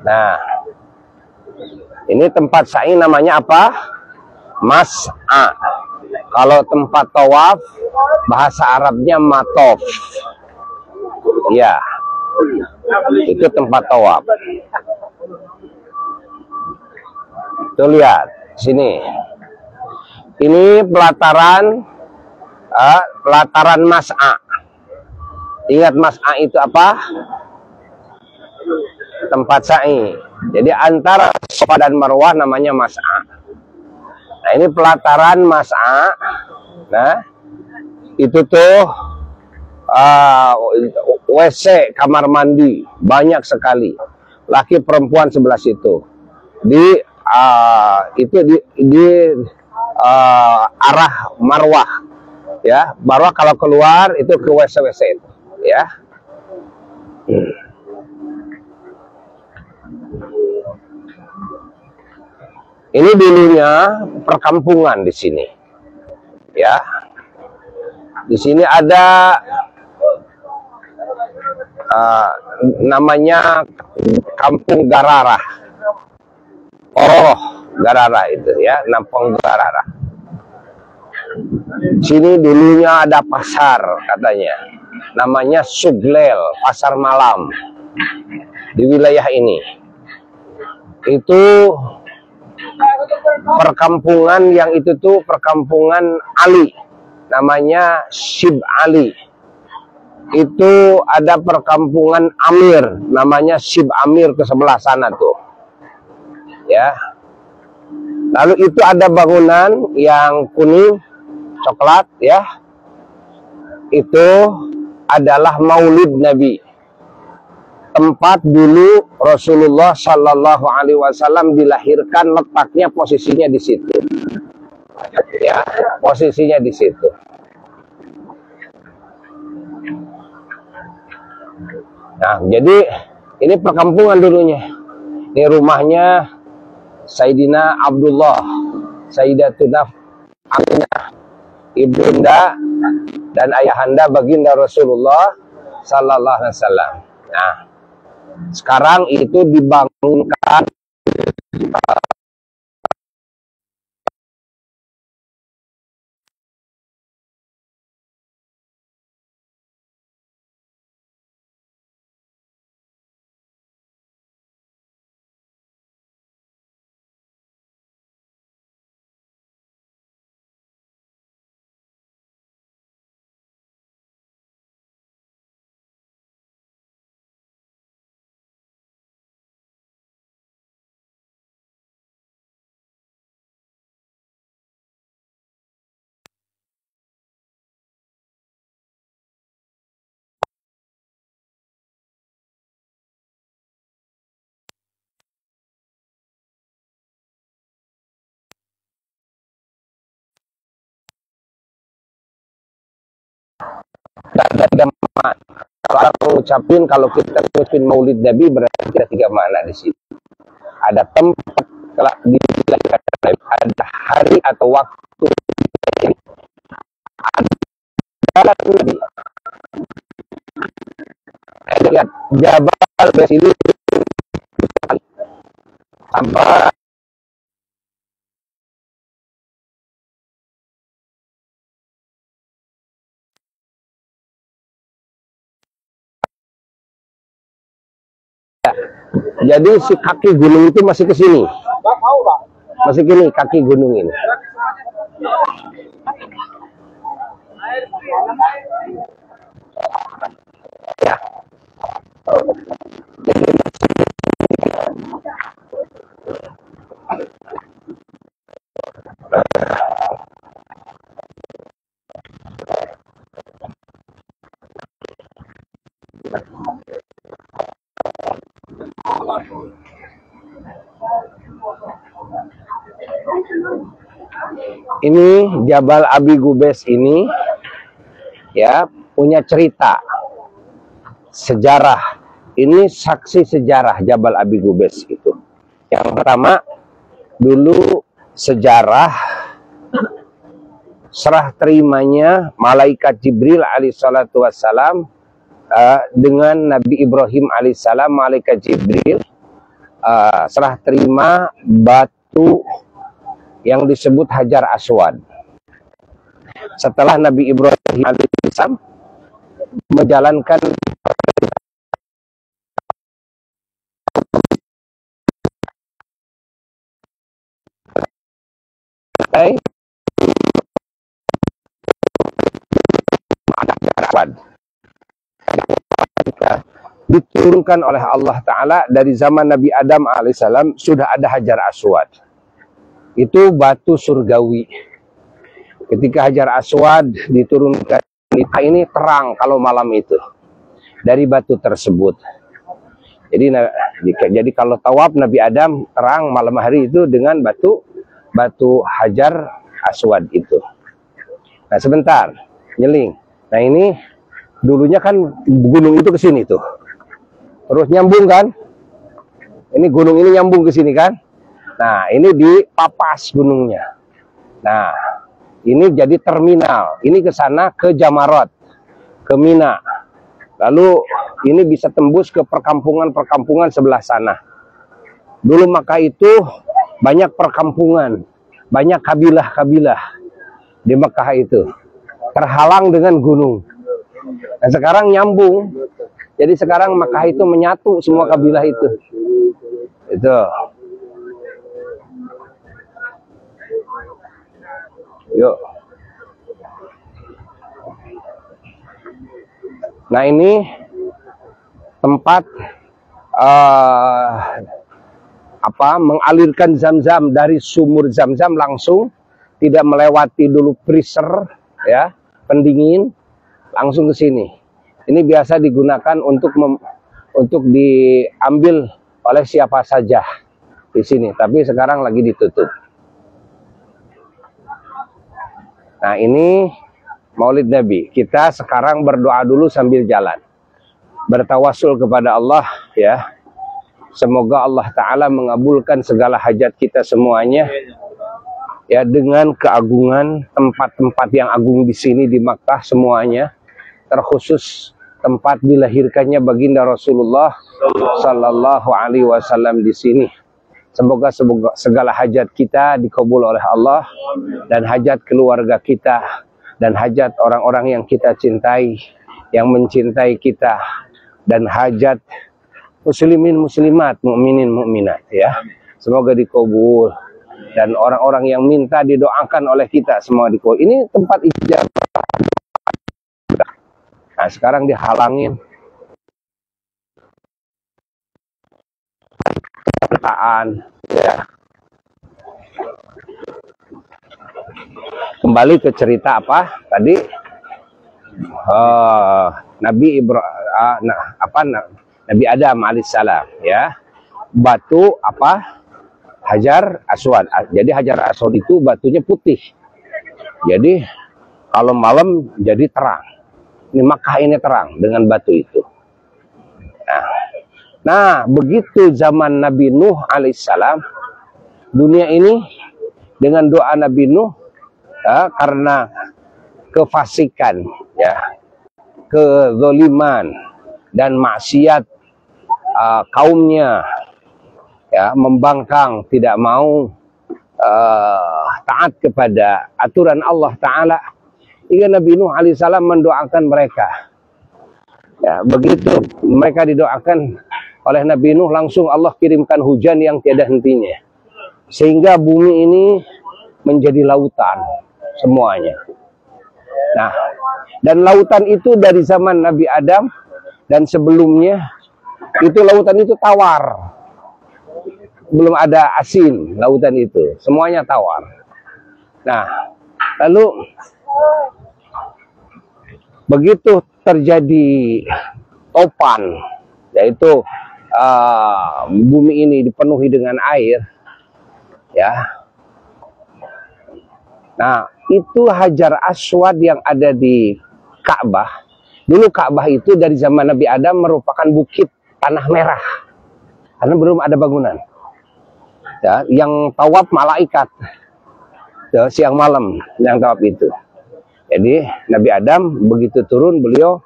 Nah, ini tempat sa'i namanya apa? Mas'a. Kalau tempat tawaf, bahasa Arabnya matof. Ya, itu tempat tawaf. Tuh lihat sini. Ini pelataran Mas'a. Ingat Mas'a itu apa? Tempat sa'i. Jadi antara Safa dan Marwah namanya Mas'a. Nah, ini pelataran Mas'a. Nah, itu tuh WC, kamar mandi, banyak sekali. Laki perempuan sebelah situ. Di arah Marwah. Ya, Marwah kalau keluar itu ke WC itu, ya. Ini dulunya perkampungan di sini, ya. Di sini ada namanya Kampung Gararah. Oh, Gararah itu ya, Nampung Gararah. Sini dulunya ada pasar katanya, namanya Suglel, pasar malam di wilayah ini. Itu perkampungan yang itu tuh perkampungan Ali, namanya Syib Ali. Itu ada perkampungan Amir, namanya Syib Amir ke sebelah sana tuh, ya. Lalu itu ada bangunan yang kuning coklat, ya. Itu adalah Maulid Nabi. Tempat dulu Rasulullah Shallallahu Alaihi Wasallam dilahirkan, letaknya posisinya di situ, ya, posisinya di situ. Nah, jadi ini perkampungan dulunya. Ini rumahnya Sayyidina Abdullah, Sayyidatuna Aminah, ibunda dan ayahanda baginda Rasulullah Sallallahu Alaihi Wasallam. Nah, sekarang itu dibangunkan ada 3 makna. Kalau mengucapin, kalau kita mengucapin Maulid Nabi berarti ada 3 makna di situ. Ada tempat dilahirkan, ada hari atau waktu, ada Nabi. Lihat Jabal dari sini sampai jadi si kaki gunung itu masih ke sini. Masih gini kaki gunung ini. Ya. Ini Jabal Abi Gubes ini ya punya cerita sejarah. Ini saksi sejarah Jabal Abi Gubes itu. Yang pertama, dulu sejarah serah terimanya malaikat Jibril alaihissalatu wassalam dengan Nabi Ibrahim alaihissalam, malaikat Jibril serah terima batu yang disebut Hajar Aswad. Setelah Nabi Ibrahim alaihissalam menjalankan diturunkan oleh Allah Ta'ala dari zaman Nabi Adam alaihissalam sudah ada Hajar Aswad. Itu batu surgawi. Ketika Hajar Aswad diturunkan, ini terang kalau malam itu dari batu tersebut. Jadi kalau tawaf Nabi Adam terang malam hari itu dengan batu Hajar Aswad itu. Nah sebentar, nyeling. Nah ini dulunya kan gunung itu ke sini tuh. Terus nyambung kan? Ini gunung ini nyambung ke sini kan? Nah, ini dipapas gunungnya. Nah, ini jadi terminal. Ini ke sana ke Jamarot, ke Mina. Lalu ini bisa tembus ke perkampungan-perkampungan sebelah sana. Dulu Makkah itu banyak perkampungan, banyak kabilah-kabilah di Makkah itu. Terhalang dengan gunung. Dan sekarang nyambung. Jadi sekarang Makkah itu menyatu semua kabilah itu. Itu. Yuk. Nah ini tempat mengalirkan Zam-Zam dari sumur Zam-Zam langsung, tidak melewati dulu freezer ya, pendingin, langsung ke sini. Ini biasa digunakan untuk diambil oleh siapa saja di sini, tapi sekarang lagi ditutup. Nah ini Maulid Nabi. Kita sekarang berdoa dulu sambil jalan, bertawasul kepada Allah ya. Semoga Allah Ta'ala mengabulkan segala hajat kita semuanya ya, dengan keagungan tempat-tempat yang agung di sini di Makkah semuanya, terkhusus tempat dilahirkannya baginda Rasulullah Sallallahu Alaihi Wasallam di sini. Semoga segala hajat kita dikabul oleh Allah, dan hajat keluarga kita, dan hajat orang-orang yang kita cintai, yang mencintai kita, dan hajat muslimin muslimat, mukminin mukminat ya. Semoga dikabul, dan orang-orang yang minta didoakan oleh kita semua dikabul. Ini tempat ijabah. Nah, sekarang dihalangin. Ya. Kembali ke cerita apa tadi? Nabi Nabi Adam alaihissalam ya. Batu apa? Hajar Aswad. Jadi Hajar Aswad itu batunya putih. Jadi kalau malam jadi terang. Ini Makkah ini terang dengan batu itu. Nah, begitu zaman Nabi Nuh alaihissalam, dunia ini dengan doa Nabi Nuh ya, karena kefasikan, ya, kezaliman dan maksiat kaumnya, ya, membangkang, tidak mau taat kepada aturan Allah Ta'ala, hingga Nabi Nuh alaihissalam mendoakan mereka. Ya, begitu mereka didoakan oleh Nabi Nuh, langsung Allah kirimkan hujan yang tiada hentinya, sehingga bumi ini menjadi lautan semuanya. Nah, dan lautan itu dari zaman Nabi Adam dan sebelumnya itu lautan itu tawar, belum ada asin lautan itu, semuanya tawar. Nah, lalu begitu terjadi topan, yaitu bumi ini dipenuhi dengan air, ya. Nah, itu Hajar Aswad yang ada di Ka'bah. Dulu Ka'bah itu dari zaman Nabi Adam merupakan bukit tanah merah, karena belum ada bangunan. Ya, yang tawaf malaikat, ya, siang malam yang tawaf itu. Jadi Nabi Adam begitu turun, beliau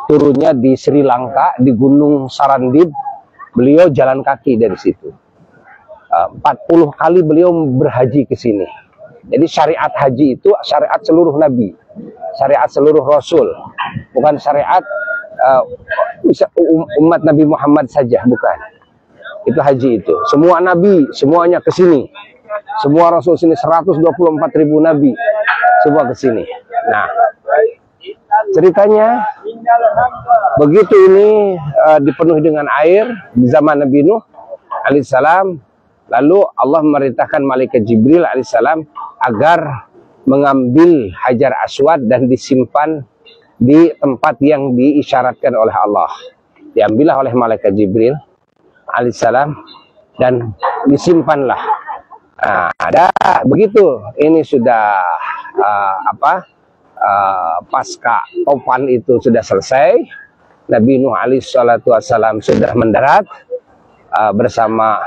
turunnya di Sri Lanka, di Gunung Sarandib. Beliau jalan kaki dari situ. 40 kali beliau berhaji ke sini. Jadi syariat haji itu syariat seluruh nabi, syariat seluruh rasul, bukan syariat umat Nabi Muhammad saja, bukan. Itu haji itu. Semua nabi, semuanya ke sini. Semua rasul sini, 124.000 nabi, semua ke sini. Nah, ceritanya begitu ini dipenuhi dengan air di zaman Nabi Nuh alaihissalam. Lalu Allah memerintahkan malaikat Jibril alaihissalam agar mengambil Hajar Aswad dan disimpan di tempat yang diisyaratkan oleh Allah. Diambillah oleh malaikat Jibril alaihissalam dan disimpanlah. Nah, ada begitu. Ini sudah pasca topan itu sudah selesai. Nabi Nuh alaihissalam sudah mendarat bersama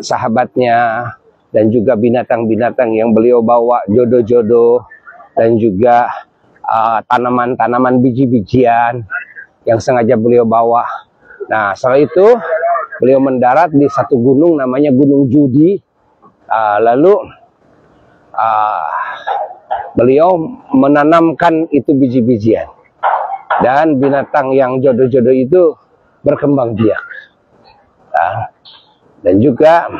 sahabatnya dan juga binatang-binatang yang beliau bawa, jodoh-jodoh, dan juga tanaman-tanaman biji-bijian yang sengaja beliau bawa. Nah, setelah itu beliau mendarat di satu gunung namanya Gunung Judi. Lalu beliau menanamkan itu biji-bijian, dan binatang yang jodoh-jodoh itu berkembang biak. Dan juga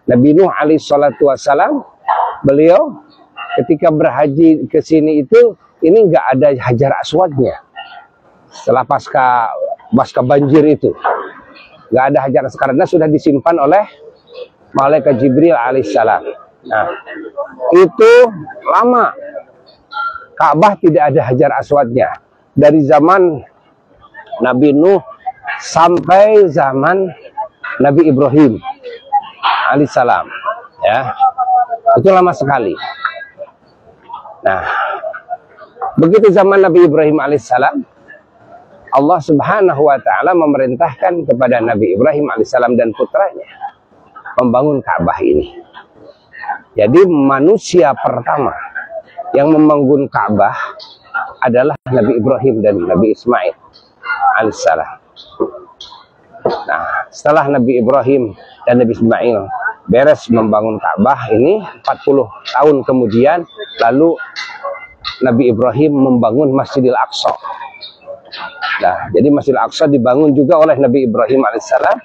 Nabi Nuh alaihissalam, beliau ketika berhaji ke sini itu, ini nggak ada Hajar Aswadnya. Setelah pasca banjir itu, nggak ada Hajar Aswad karena sudah disimpan oleh malaikat Jibril alaihissalam. Nah, itu lama Ka'bah tidak ada Hajar Aswadnya dari zaman Nabi Nuh sampai zaman Nabi Ibrahim alaihissalam, ya, itu lama sekali. Nah, begitu zaman Nabi Ibrahim alaihissalam, Allah Subhanahu wa Ta'ala memerintahkan kepada Nabi Ibrahim alaihissalam dan putranya membangun Ka'bah ini. Jadi manusia pertama yang membangun Ka'bah adalah Nabi Ibrahim dan Nabi Ismail alaihissalam. Nah, setelah Nabi Ibrahim dan Nabi Ismail beres membangun Ka'bah ini, 40 tahun kemudian, lalu Nabi Ibrahim membangun Masjidil Aqsa. Nah, jadi Masjidil Aqsa dibangun juga oleh Nabi Ibrahim alaihissalam,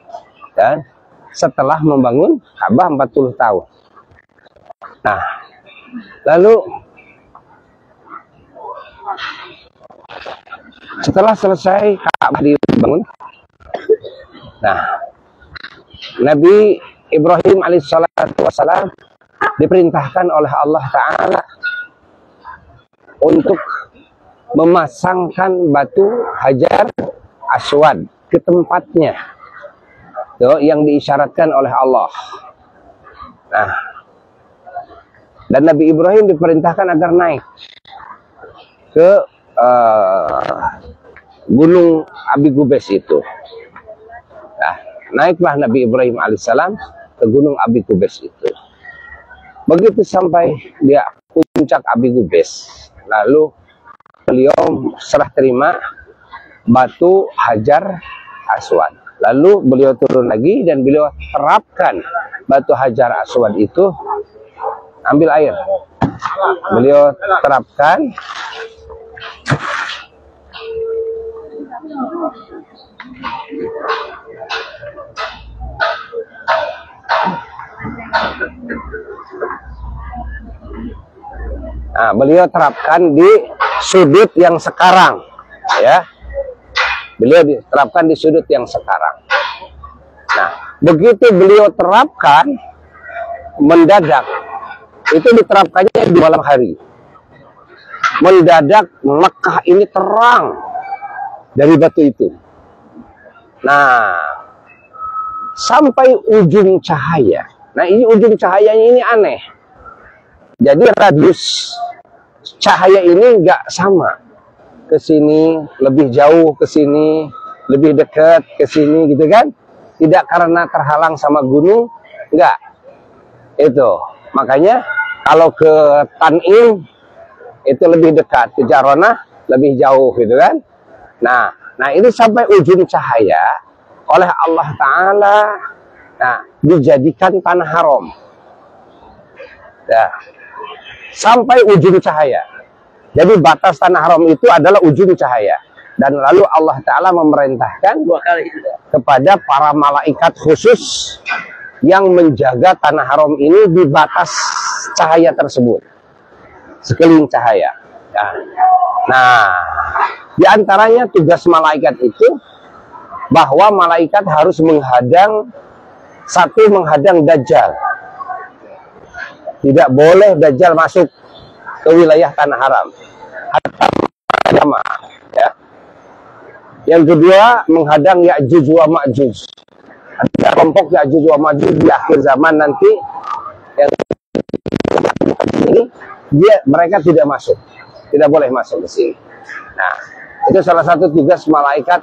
dan setelah membangun Ka'bah 40 tahun. Nah, lalu setelah selesai Ka'bah dibangun, nah, Nabi Ibrahim alaihissalam diperintahkan oleh Allah Ta'ala untuk memasangkan batu Hajar Aswad ke tempatnya yang diisyaratkan oleh Allah. Nah, dan Nabi Ibrahim diperintahkan agar naik ke Gunung Abi Gubes itu. Nah, naiklah Nabi Ibrahim alaihissalam ke Gunung Abi Gubes itu. Begitu sampai dia puncak Abi Gubes, lalu beliau serah terima batu Hajar Aswad. Lalu beliau turun lagi dan beliau terapkan batu Hajar Aswad itu, ambil air. Beliau terapkan, nah, beliau terapkan di sudut yang sekarang, ya. Beliau diterapkan di sudut yang sekarang. Nah, begitu beliau terapkan, mendadak itu diterapkannya di malam hari. Mendadak Mekah ini terang dari batu itu. Nah, sampai ujung cahaya. Nah, ini ujung cahayanya ini aneh. Jadi radius cahaya ini nggak sama. Ke sini lebih jauh, ke sini lebih dekat, ke sini gitu kan? Tidak karena terhalang sama gunung, enggak. Itu makanya kalau ke Tan'im itu lebih dekat, ke Jaronah lebih jauh gitu kan. Nah ini sampai ujung cahaya oleh Allah Ta'ala, nah dijadikan tanah haram ya, sampai ujung cahaya. Jadi batas tanah haram itu adalah ujung cahaya. Dan lalu Allah Ta'ala memerintahkan kepada para malaikat khusus yang menjaga tanah haram ini di batas cahaya tersebut, sekeliling cahaya. Nah, di antaranya tugas malaikat itu bahwa malaikat harus menghadang Dajjal. Tidak boleh Dajjal masuk ke wilayah tanah haram. Ya. Yang kedua, menghadang Ya'juj wa Ma'juj. Ada kelompok Ya'juj wa Ma'juj di akhir zaman nanti yang ini mereka tidak masuk, tidak boleh masuk ke sini. Nah, itu salah satu tugas malaikat.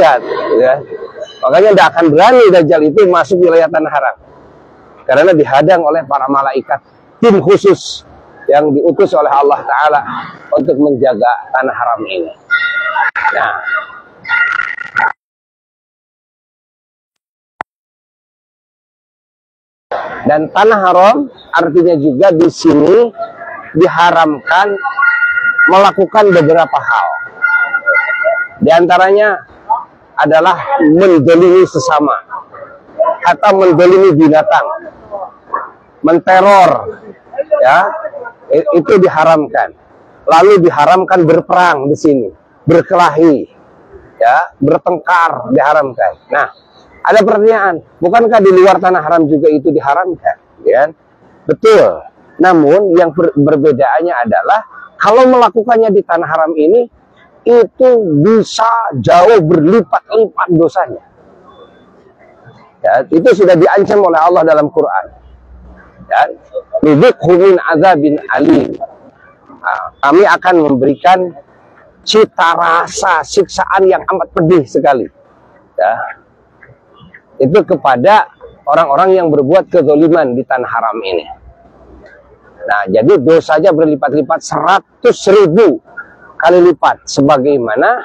Lihat, ya. Makanya tidak akan berani Dajjal itu masuk wilayah tanah haram, karena dihadang oleh para malaikat, tim khusus yang diutus oleh Allah Ta'ala untuk menjaga tanah haram ini. Nah, dan tanah haram artinya juga di sini diharamkan melakukan beberapa hal. Di antaranya adalah mendolimi sesama atau mendolimi binatang, menteror, ya, itu diharamkan. Lalu diharamkan berperang di sini, berkelahi, ya, bertengkar diharamkan. Nah, ada pertanyaan, bukankah di luar tanah haram juga itu diharamkan? Ya, betul. Namun yang perbedaannya adalah kalau melakukannya di tanah haram ini, itu bisa jauh berlipat-lipat dosanya. Ya, itu sudah diancam oleh Allah dalam Quran. Ya, Lidzikhu min azabin alim. Nah, kami akan memberikan cita rasa siksaan yang amat pedih sekali. Ya, itu kepada orang-orang yang berbuat kezaliman di tanah haram ini. Nah, jadi dosanya berlipat-lipat 100.000 kali lipat, sebagaimana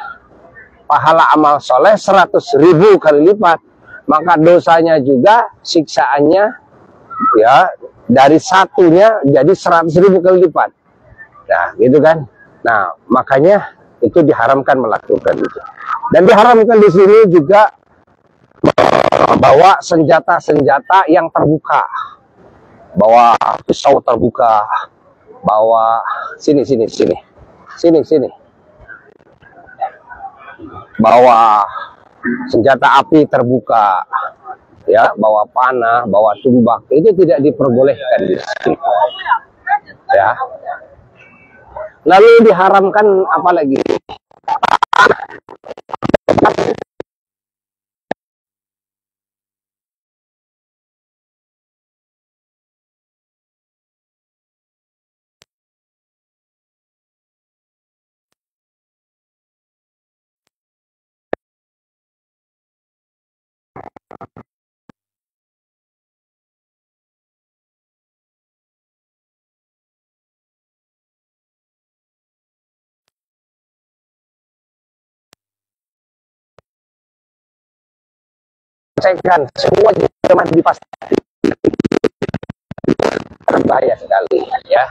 pahala amal soleh 100.000 kali lipat, maka dosanya juga siksaannya ya dari satunya jadi 100.000 kali lipat. Nah, gitu kan. Nah, makanya itu diharamkan melakukan itu. Dan diharamkan di sini juga bawa senjata-senjata yang terbuka, bawa pisau terbuka, bawa sini, bawa senjata api terbuka, ya, bawa panah, bawa tumbak, itu tidak diperbolehkan di sini. Ya. Lalu diharamkan apa lagi? Cekkan semua jemaah dipastikan berbahaya sekali, ya.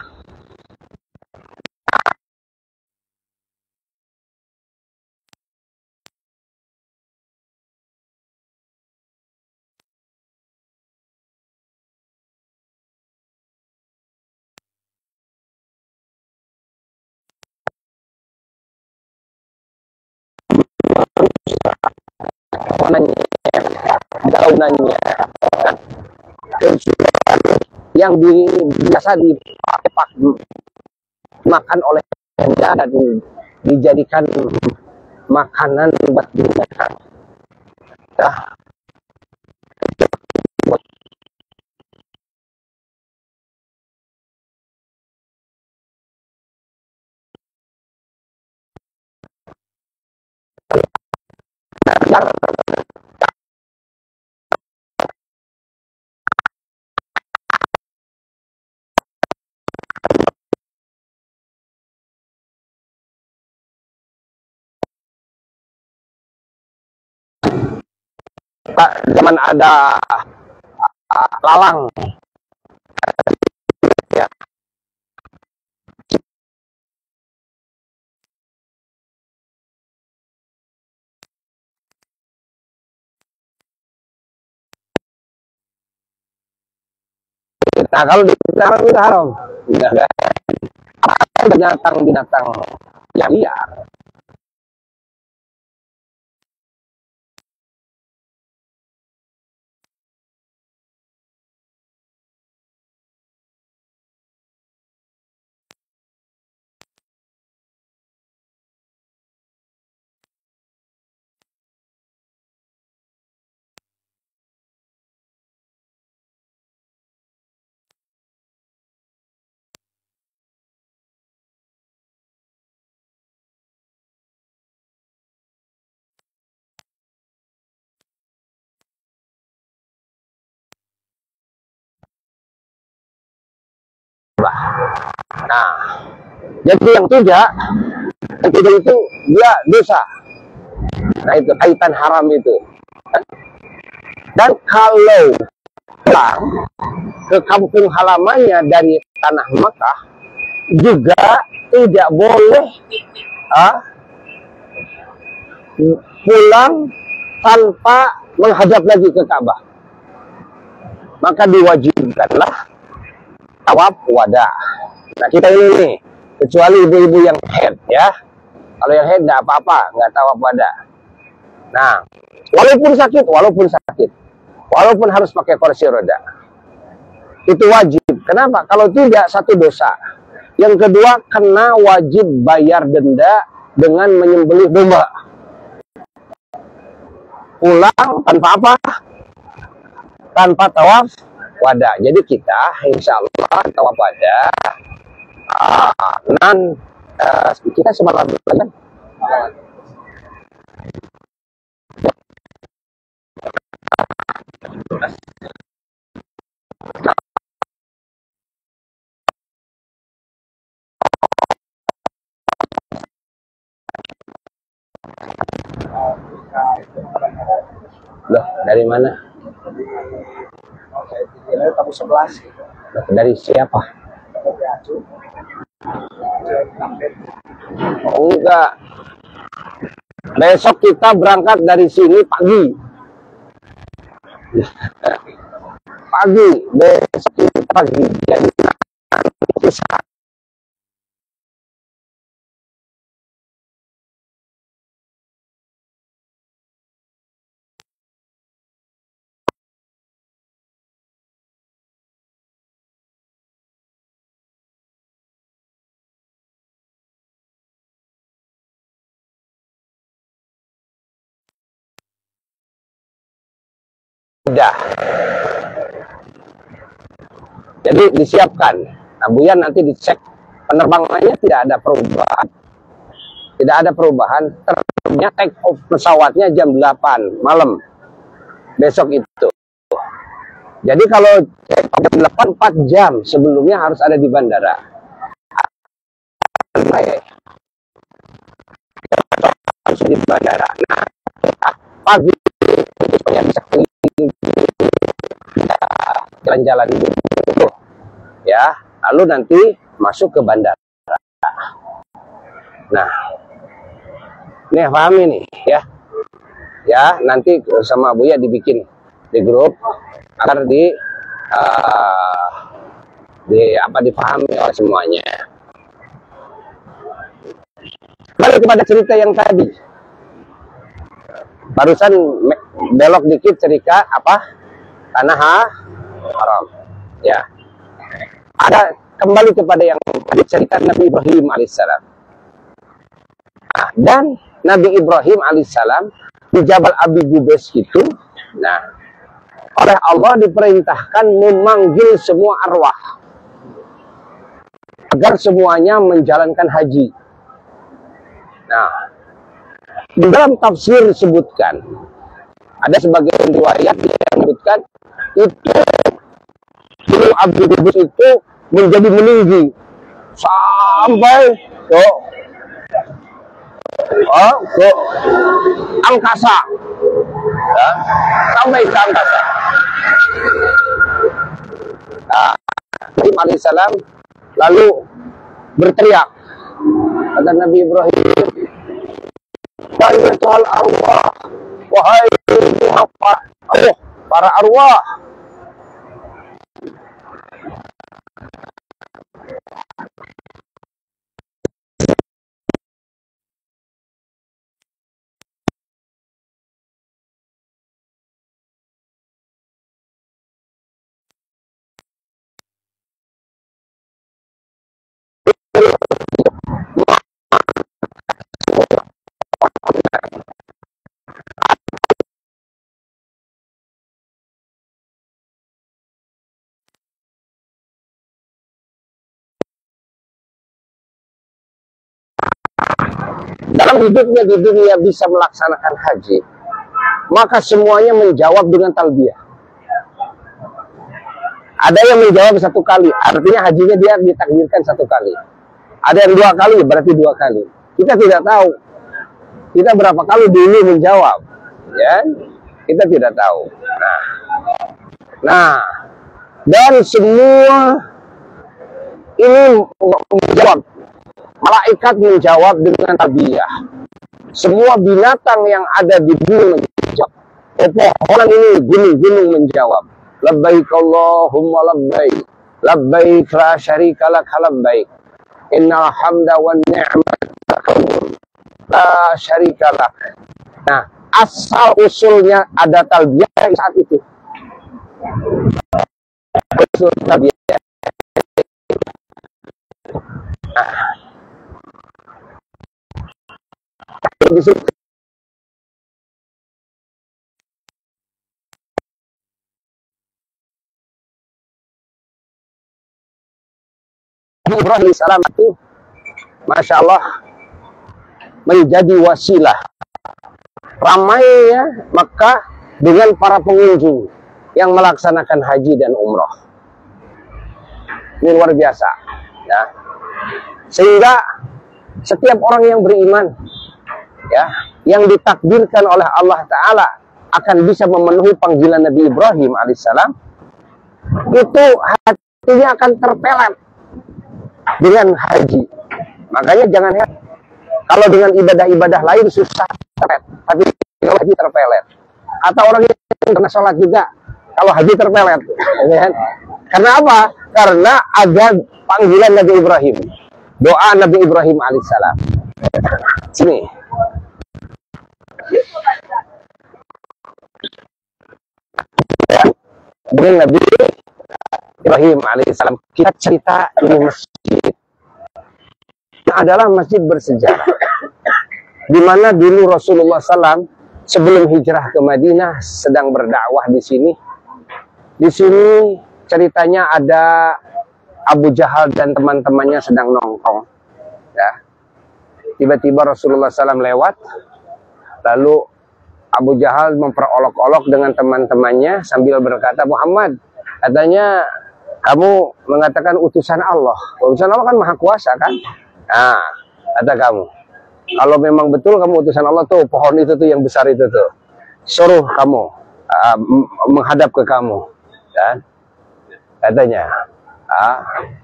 Warnanya, daunannya, yang biasa dipakai makan oleh anda dan dijadikan makanan buat binatang. Nah, zaman ada lalang ya. Nah kalau di dalam itu haram, binatang-binatang yang liar. Nah, jadi yang tidak itu dia dosa. Nah itu kaitan haram itu. Dan kalau pulang ke kampung halamannya dari tanah Mekah juga tidak boleh pulang tanpa menghadap lagi ke Ka'bah. Maka diwajibkanlah tawaf wada. Nah kita ini nih, kecuali ibu-ibu yang haid ya. Kalau yang haid enggak apa-apa, nggak tawaf wada. Nah, walaupun sakit, walaupun harus pakai kursi roda, itu wajib. Kenapa? Kalau tidak, satu dosa. Yang kedua, kena wajib bayar denda dengan menyembelih domba. Pulang tanpa apa? Tanpa tawaf wada. Jadi kita insya Allah tawaf wada kita semalam kan? Loh, dari mana? Tamu 11. Dari siapa? Oh, enggak. Besok kita berangkat dari sini pagi. Pagi, besok kita pagi. Jadi udah. Jadi disiapkan. Nah, Buya nanti dicek penerbangannya tidak ada perubahan. Tidak ada perubahan. Terbangnya take off pesawatnya jam 8 malam. Besok itu. Jadi kalau take off jam 8, 4 jam sebelumnya harus ada di bandara. Harus di bandara. Nah, pagi supaya bisa jalan-jalan dulu ya, lalu nanti masuk ke bandara. Nah, ini paham ini ya, nanti sama Buya dibikin di grup agar dipahami oleh semuanya. Balik kepada cerita yang tadi, barusan belok dikit cerita apa tanah haram ya. Ada kembali kepada yang tadi cerita Nabi Ibrahim alaihissalam. Nah, dan Nabi Ibrahim alaihissalam di Jabal Abi Qubais itu, nah, oleh Allah diperintahkan memanggil semua arwah agar semuanya menjalankan haji. Nah, di dalam tafsir disebutkan, ada sebagian riwayat yang menyebutkan itu Gunung Abi Qubais itu menjadi meninggi sampai ke angkasa. ya, sampai ke angkasa. Nah, Ibrahim alaihissalam lalu berteriak, kata Nabi Ibrahim, "Wahai arwah, wahai para arwah, dalam hidupnya di dunia bisa melaksanakan haji, maka semuanya menjawab dengan talbiyah. Ada yang menjawab satu kali, artinya hajinya dia ditakdirkan satu kali. Ada yang 2 kali, berarti 2 kali. Kita tidak tahu kita berapa kali dulu menjawab, ya, kita tidak tahu. Nah, dan semua ini menjawab. Malaikat menjawab dengan talbiyah. Semua binatang yang ada di bumi menjawab. Pepohonan ini, gunung-gunung menjawab. Labbaik Allahumma labbaik. Labbaik la syarika lak labbaik. Innal hamda wan ni'mata la syarika lak. Nah, asal usulnya ada talbiyah saat itu. Usul talbiyah. Ibrahim salam itu, masya Allah, menjadi wasilah ramainya Makkah dengan para pengunjung yang melaksanakan haji dan umroh. Ini luar biasa, ya. Sehingga setiap orang yang beriman, ya, yang ditakdirkan oleh Allah Ta'ala akan bisa memenuhi panggilan Nabi Ibrahim alaihissalam, itu hatinya akan terpelet dengan haji. Makanya jangan heran kalau dengan ibadah-ibadah lain susah terpelet, tapi kalau haji terpelet. Atau orang yang pernah sholat juga, kalau haji terpelet, ya. Karena apa? Karena ada panggilan Nabi Ibrahim, doa Nabi Ibrahim alaihissalam. Sini. Dengan Nabi Ibrahim alaihissalam, kita cerita ini masjid adalah masjid bersejarah, di mana dulu Rasulullah SAW sebelum hijrah ke Madinah sedang berdakwah di sini. Di sini ceritanya ada Abu Jahal dan teman-temannya sedang nongkrong, ya. Tiba-tiba Rasulullah SAW lewat, lalu Abu Jahal memperolok-olok dengan teman-temannya sambil berkata, "Muhammad, katanya kamu mengatakan utusan Allah. Utusan Allah kan maha kuasa, kan? Nah, kata kamu, kalau memang betul kamu utusan Allah tuh, pohon itu tuh yang besar itu tuh, suruh kamu menghadap ke kamu, kan? Katanya,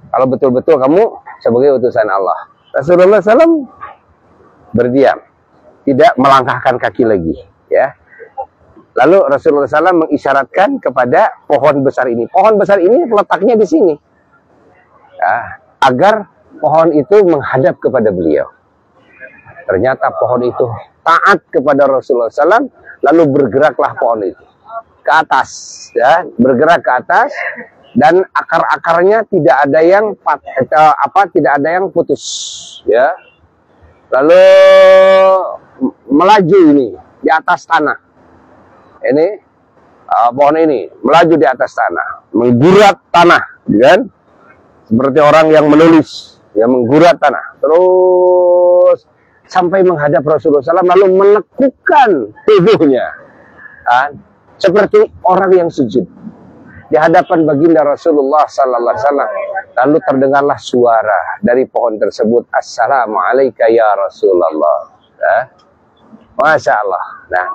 kalau betul-betul kamu sebagai utusan Allah." Rasulullah SAW berdiam, tidak melangkahkan kaki lagi, ya. Lalu Rasulullah SAW mengisyaratkan kepada pohon besar ini. Pohon besar ini letaknya di sini, ya, agar pohon itu menghadap kepada beliau. Ternyata pohon itu taat kepada Rasulullah SAW, lalu bergeraklah pohon itu ke atas, ya, bergerak ke atas, dan akar-akarnya tidak ada yang tidak ada yang putus, ya. Lalu melaju ini di atas tanah. Ini pohon ini melaju di atas tanah, menggurat tanah, kan? Seperti orang yang menulis, yang menggurat tanah, terus sampai menghadap Rasulullah SAW, lalu menekukkan tubuhnya, kan? Seperti orang yang sujud di hadapan baginda Rasulullah SAW. Lalu terdengarlah suara dari pohon tersebut, "Assalamualaikum ya Rasulullah." Masya Allah. Nah,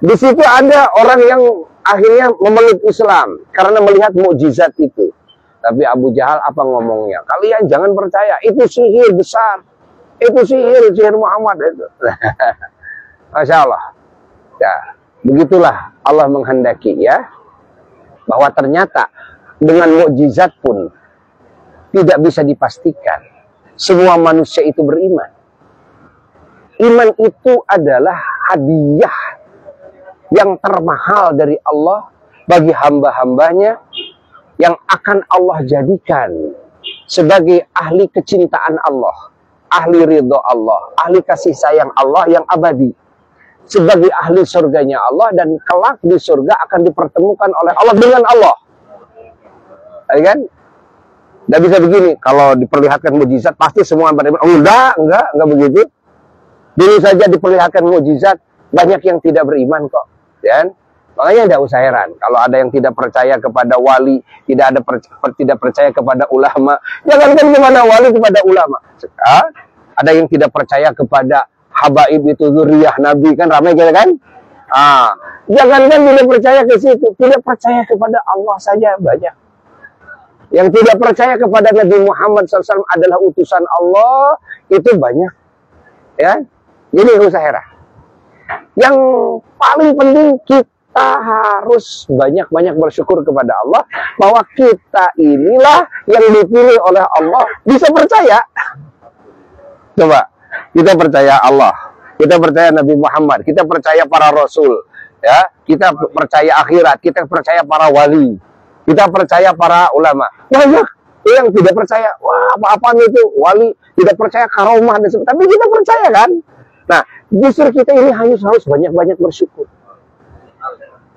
Di situ ada orang yang akhirnya memeluk Islam karena melihat mukjizat itu. Tapi Abu Jahal apa ngomongnya? Kalian jangan percaya, itu sihir besar. Itu sihir Muhammad itu. Masya Allah. Ya, begitulah Allah menghendaki ya. Bahwa ternyata dengan mukjizat pun tidak bisa dipastikan semua manusia itu beriman. Iman itu adalah hadiah yang termahal dari Allah bagi hamba-hambanya yang akan Allah jadikan sebagai ahli kecintaan Allah, ahli ridho Allah, ahli kasih sayang Allah yang abadi, sebagai ahli surganya Allah, dan kelak di surga akan dipertemukan oleh Allah dengan Allah. Ya kan? Nggak bisa begini, kalau diperlihatkan mukjizat pasti semua beriman. Oh, enggak begitu. Dulu saja diperlihatkan mukjizat, banyak yang tidak beriman kok. Ya? Makanya tidak usah heran kalau ada yang tidak percaya kepada wali, tidak percaya kepada ulama. Jangankan kepada wali, kepada ulama. Ada yang tidak percaya kepada habaib itu zuriyah Nabi, kan ramai gitu kan? Jangankan tidak percaya ke situ, tidak percaya kepada Allah saja banyak. Yang tidak percaya kepada Nabi Muhammad SAW adalah utusan Allah, itu banyak. Ya, jadi nggak usah heran. Yang paling penting kita harus banyak-banyak bersyukur kepada Allah bahwa kita inilah yang dipilih oleh Allah. Bisa percaya? Coba, kita percaya Allah, kita percaya Nabi Muhammad, kita percaya para Rasul, ya, kita percaya akhirat, kita percaya para wali, kita percaya para ulama. Banyak yang tidak percaya, wah apa-apaan itu wali, tidak percaya karomah, tapi kita percaya kan? Nah, justru kita ini harus banyak-banyak bersyukur.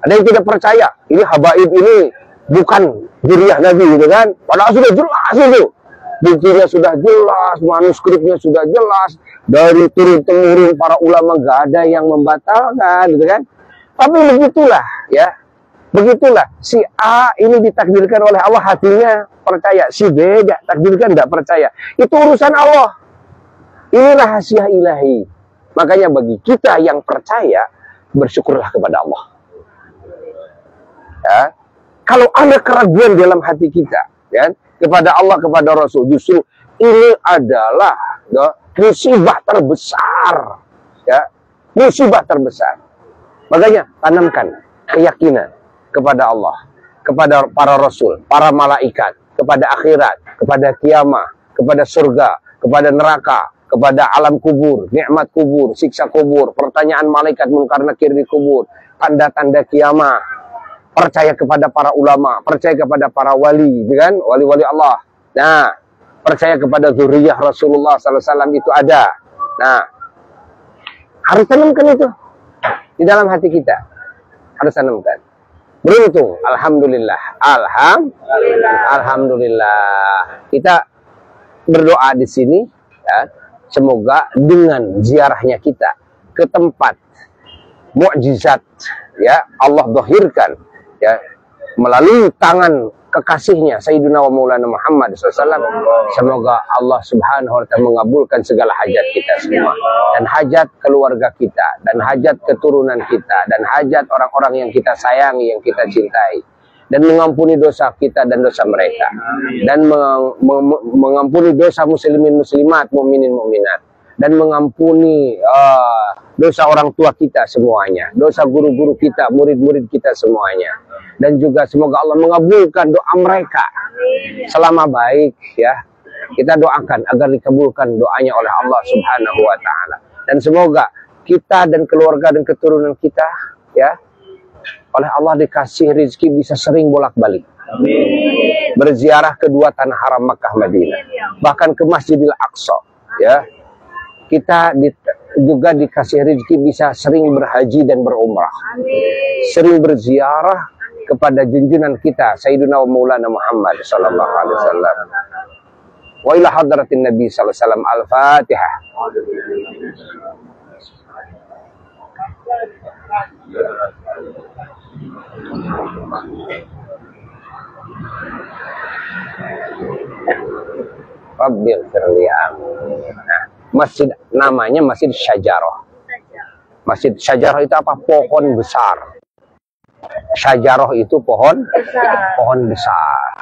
Ada yang tidak percaya, ini habaib ini bukan zuriyah Nabi gitu kan? Padahal sudah jelas itu. Buktinya sudah jelas, manuskripnya sudah jelas, dari turun-temurun para ulama gak ada yang membatalkan gitu kan? Tapi begitulah ya. Begitulah, si A ini ditakdirkan oleh Allah hatinya percaya, si B takdirkan tidak percaya. Itu urusan Allah. Ini rahasia ilahi. Makanya bagi kita yang percaya, bersyukurlah kepada Allah. Ya. Kalau ada keraguan dalam hati kita, ya, kepada Allah, kepada Rasul, justru ini adalah musibah terbesar. Ya. Musibah terbesar. Makanya tanamkan keyakinan kepada Allah, kepada para Rasul, para malaikat, kepada akhirat, kepada kiamah, kepada surga, kepada neraka, kepada alam kubur, nikmat kubur, siksa kubur, pertanyaan malaikat munkar nakir di kubur, tanda-tanda kiamah, percaya kepada para ulama, percaya kepada para wali, kan? Wali-wali Allah. Nah, percaya kepada zuriyah Rasulullah SAW itu ada. Nah, harus tanamkan itu di dalam hati kita. Harus tanamkan. Beruntung, alhamdulillah. Alhamdulillah. Kita berdoa di sini, ya. Semoga dengan ziarahnya kita ke tempat mukjizat, ya, Allah zahirkan, ya, melalui tangan kekasihnya Sayyidina wa Maulana Muhammad SAW. Semoga Allah Subhanahu wa Ta'ala mengabulkan segala hajat kita semua, dan hajat keluarga kita, dan hajat keturunan kita, dan hajat orang-orang yang kita sayangi, yang kita cintai, dan mengampuni dosa kita dan dosa mereka, dan mengampuni dosa muslimin muslimat, mukminin mukminat, dan mengampuni dosa orang tua kita semuanya, dosa guru-guru kita, murid-murid kita semuanya, dan juga semoga Allah mengabulkan doa mereka selama baik, ya. Kita doakan agar dikabulkan doanya oleh Allah Subhanahu wa Ta'ala, dan semoga kita dan keluarga dan keturunan kita, ya, oleh Allah dikasih rezeki bisa sering bolak-balik. Berziarah kedua tanah haram Makkah Madinah, bahkan ke Masjidil Aqsa, ya. Kita juga dikasih rezeki bisa sering berhaji dan berumrah, sering berziarah kepada junjungan kita Sayyidina wa Maulana Muhammad sallallahu alaihi wasallam. Wa ila hadratin Nabi sallallahu alaihi wasallam. Al-Fatihah. Rabbil firli amin. Nah, masjid namanya Masjid Syajarah. Masjid syajarah itu apa? Pohon besar. Syajarah itu pohon besar.